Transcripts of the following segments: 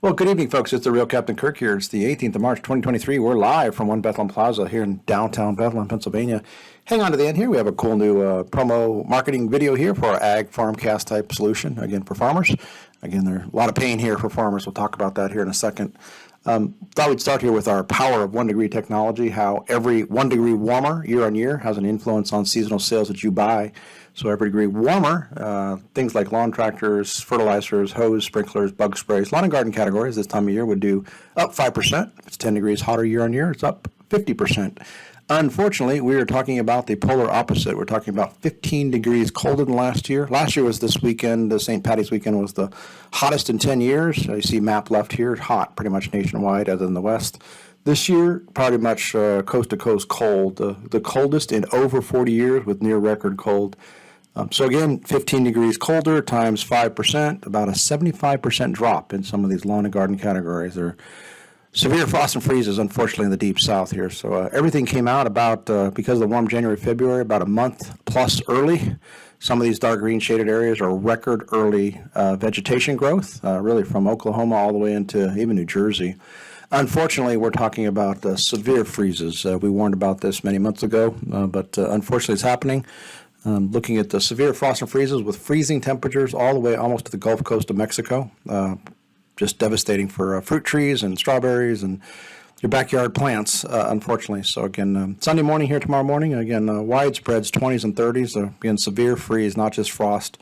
Well, good evening, folks. It's the real Captain Kirk here. It's the 18th of March, 2023. We're live from One Bethlehem Plaza here in downtown Bethlehem, Pennsylvania. Hang on to the end here. We have a cool new promo marketing video here for our ag farmcast type solution, again, for farmers. Again, there's a lot of pain here for farmers. We'll talk about that here in a second. Thought we'd start here with our power of 1 degree technology, how every 1 degree warmer year on year has an influence on seasonal sales that you buy. So every degree warmer, things like lawn tractors, fertilizers, hose, sprinklers, bug sprays, lawn and garden categories this time of year would do up 5%. If it's 10 degrees hotter year on year, it's up 50%. Unfortunately, we are talking about the polar opposite. We're talking about 15 degrees colder than last year. Last year was this weekend. The St. Patty's weekend was the hottest in 10 years. You see map left here, hot pretty much nationwide other than the west. This year, pretty much coast-to-coast cold, the coldest in over 40 years with near record cold. So again, 15 degrees colder times 5%, about a 75% drop in some of these lawn and garden categories. There are severe frost and freezes, unfortunately, in the deep south here. So everything came out about, because of the warm January, February, about a month plus early. Some of these dark green shaded areas are record early vegetation growth, really from Oklahoma all the way into even New Jersey. Unfortunately, we're talking about severe freezes. We warned about this many months ago, but unfortunately it's happening. Looking at the severe frost and freezes with freezing temperatures all the way almost to the Gulf Coast of Mexico. Just devastating for fruit trees and strawberries and your backyard plants, unfortunately. So again, Sunday morning here tomorrow morning, again, widespreads 20s and 30s. Again, severe freeze, not just frost.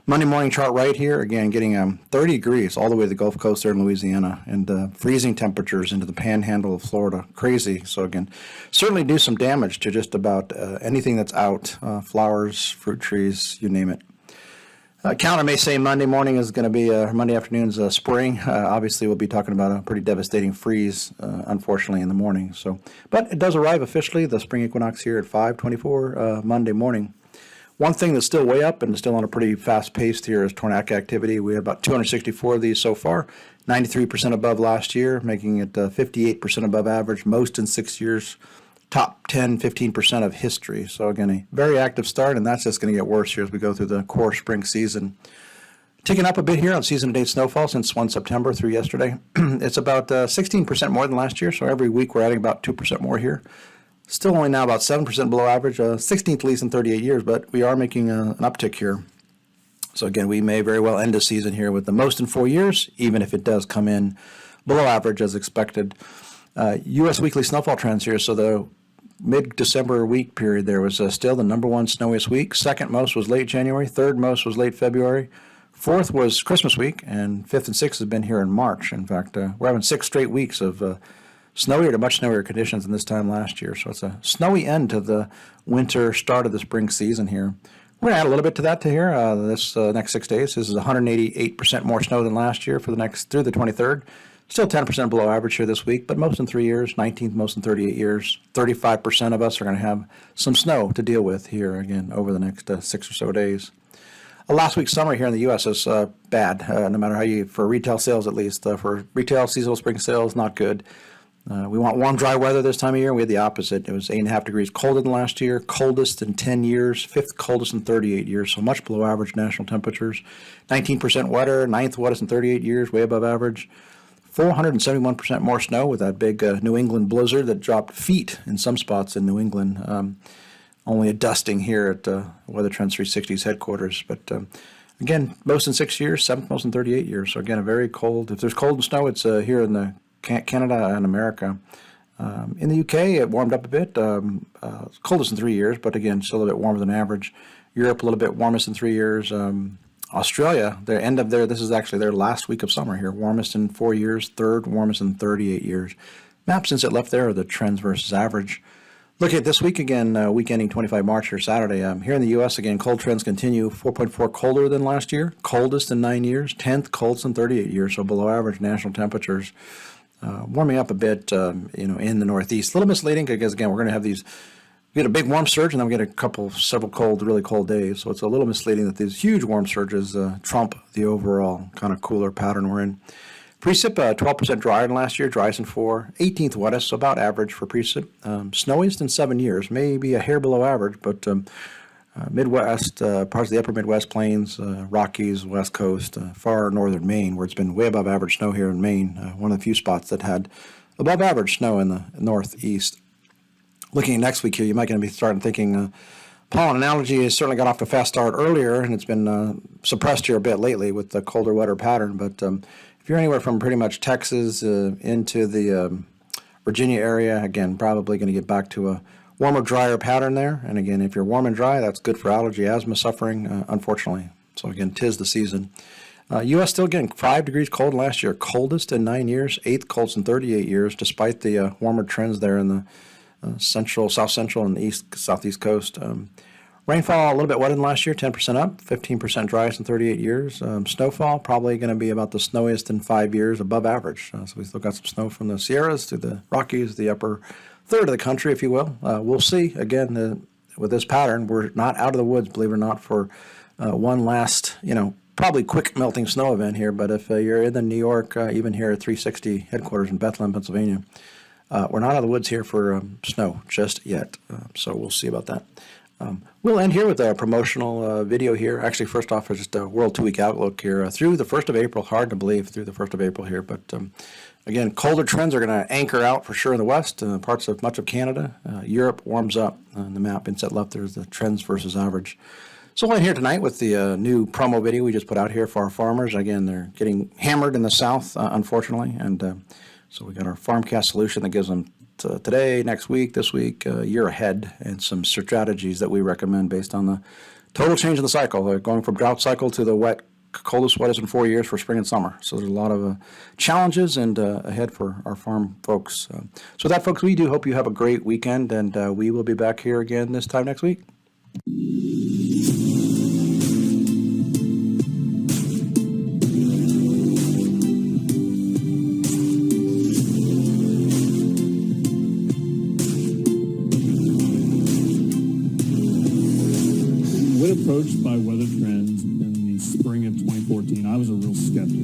Monday morning chart right here, again, getting 30 degrees all the way to the Gulf Coast there in Louisiana, and freezing temperatures into the panhandle of Florida. Crazy. So again, certainly do some damage to just about anything that's out, flowers, fruit trees, you name it. Counter may say Monday morning is going to be, Monday afternoon's spring. Obviously, we'll be talking about a pretty devastating freeze, unfortunately, in the morning. So, but it does arrive officially, the spring equinox here at 5:24 Monday morning. One thing that's still way up and still on a pretty fast pace here is tornadic activity. We have about 264 of these so far, 93% above last year, making it 58% above average, most in 6 years, top 10, 15% of history. So again, a very active start, and that's just going to get worse here as we go through the core spring season. Ticking up a bit here on season-to-date snowfall since 1 September through yesterday. It's about 16% more than last year, so every week we're adding about 2% more here. Still only now about 7% below average, 16th least in 38 years, but we are making an uptick here. So again, we may very well end the season here with the most in 4 years, even if it does come in below average as expected. U.S. weekly snowfall trends here. So the mid-December week period there was still the number one snowiest week. Second most was late January. Third most was late February. Fourth was Christmas week, and fifth and sixth have been here in March. In fact, we're having 6 straight weeks of snowier to much snowier conditions than this time last year. So it's a snowy end to the winter, start of the spring season here. We're going to add a little bit to that to here this next 6 days. This is 188% more snow than last year for the next through the 23rd. Still 10% below average here this week, but most in 3 years, 19th most in 38 years. 35% of us are going to have some snow to deal with here again over the next 6 or so days. Last week's summer here in the U.S. is bad, no matter how you, for retail sales at least. For retail seasonal spring sales, not good. We want warm, dry weather this time of year. We had the opposite. It was 8.5 degrees colder than last year, coldest in 10 years, fifth coldest in 38 years, so much below average national temperatures. 19% wetter, ninth wettest in 38 years, way above average. 471% more snow with that big New England blizzard that dropped feet in some spots in New England. Only a dusting here at Weather Trends 360's headquarters. But again, most in 6 years, seventh most in 38 years. So again, a very cold. If there's cold and snow, it's here in the Canada and America. In the UK, it warmed up a bit. Coldest in 3 years, but again, still a bit warmer than average. Europe, a little bit warmest in 3 years. Australia, their end of this is actually their last week of summer here. Warmest in 4 years, third warmest in 38 years. Map since it left there are the trends versus average. Look at this week again, week ending 25 March or Saturday. Here in the U.S., again, cold trends continue. 4.4 colder than last year, coldest in 9 years, 10th coldest in 38 years, so below average national temperatures. Warming up a bit, in the Northeast. A little misleading because, again, we're going to have these, we get a big warm surge and then we get several cold, really cold days. So it's a little misleading that these huge warm surges trump the overall kind of cooler pattern we're in. Precip, 12% drier than last year, driest in 4. 18th wettest, so about average for precip. Snowiest in 7 years, maybe a hair below average, but Midwest, parts of the upper Midwest plains, Rockies, West Coast, far northern Maine, where it's been way above average snow here in Maine. One of the few spots that had above average snow in the northeast. Looking at next week here, you might going to be starting thinking pollen analogy has certainly got off to a fast start earlier, and it's been suppressed here a bit lately with the colder, wetter pattern. But if you're anywhere from pretty much Texas into the Virginia area, again, probably going to get back to a warmer, drier pattern there. And again, if you're warm and dry, that's good for allergy, asthma suffering, unfortunately. So again, 'tis the season. U.S. still getting 5 degrees cold last year, coldest in 9 years, 8th coldest in 38 years, despite the warmer trends there in the central, south central, and the east, southeast coast. Rainfall a little bit wetter than last year, 10% up, 15% driest in 38 years. Snowfall probably going to be about the snowiest in 5 years, above average. So we still got some snow from the Sierras to the Rockies, the upper third of the country, if you will. We'll see. Again, with this pattern, we're not out of the woods, believe it or not, for one last, probably quick melting snow event here. But if you're in the New York, even here at 360 headquarters in Bethlehem, Pennsylvania, we're not out of the woods here for snow just yet. So we'll see about that. We'll end here with a promotional video here. Actually, first off, just a World 2-Week Outlook here through the 1st of April. Hard to believe through the 1st of April here, but again, colder trends are going to anchor out for sure in the west, parts of much of Canada. Europe warms up. On the map inset left, there's the trends versus average. So we'll end here tonight with the new promo video we just put out here for our farmers. Again, they're getting hammered in the south, unfortunately, and so we got our FarmCast solution that gives them today, next week, this week, a year ahead, and some strategies that we recommend based on the total change in the cycle, going from drought cycle to the wet, coldest, wettest in 4 years for spring and summer. So there's a lot of challenges and ahead for our farm folks. So with that, folks, we do hope you have a great weekend, and we will be back here again this time next week. Approached by weather trends in the spring of 2014, I was a real skeptic.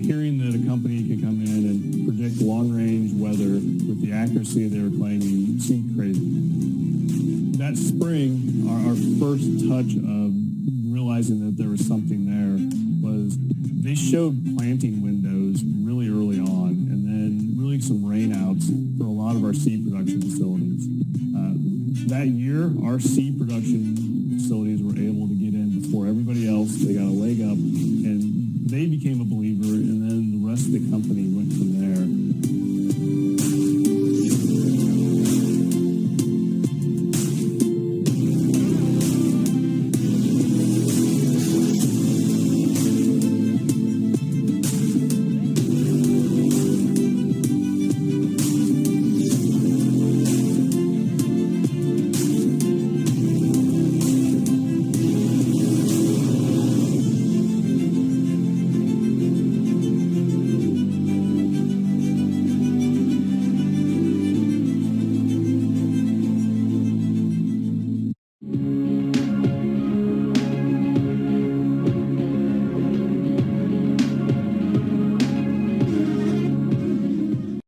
Hearing that a company could come in and predict long-range weather with the accuracy they were claiming seemed crazy. That spring, our first touch of realizing that there was something there was they showed planting windows really early on, and then really some rainouts for a lot of our seed production facilities. That year, our seed production facilities were able to get in before everybody else. They got a leg up, and they became a believer, and then the rest of the company went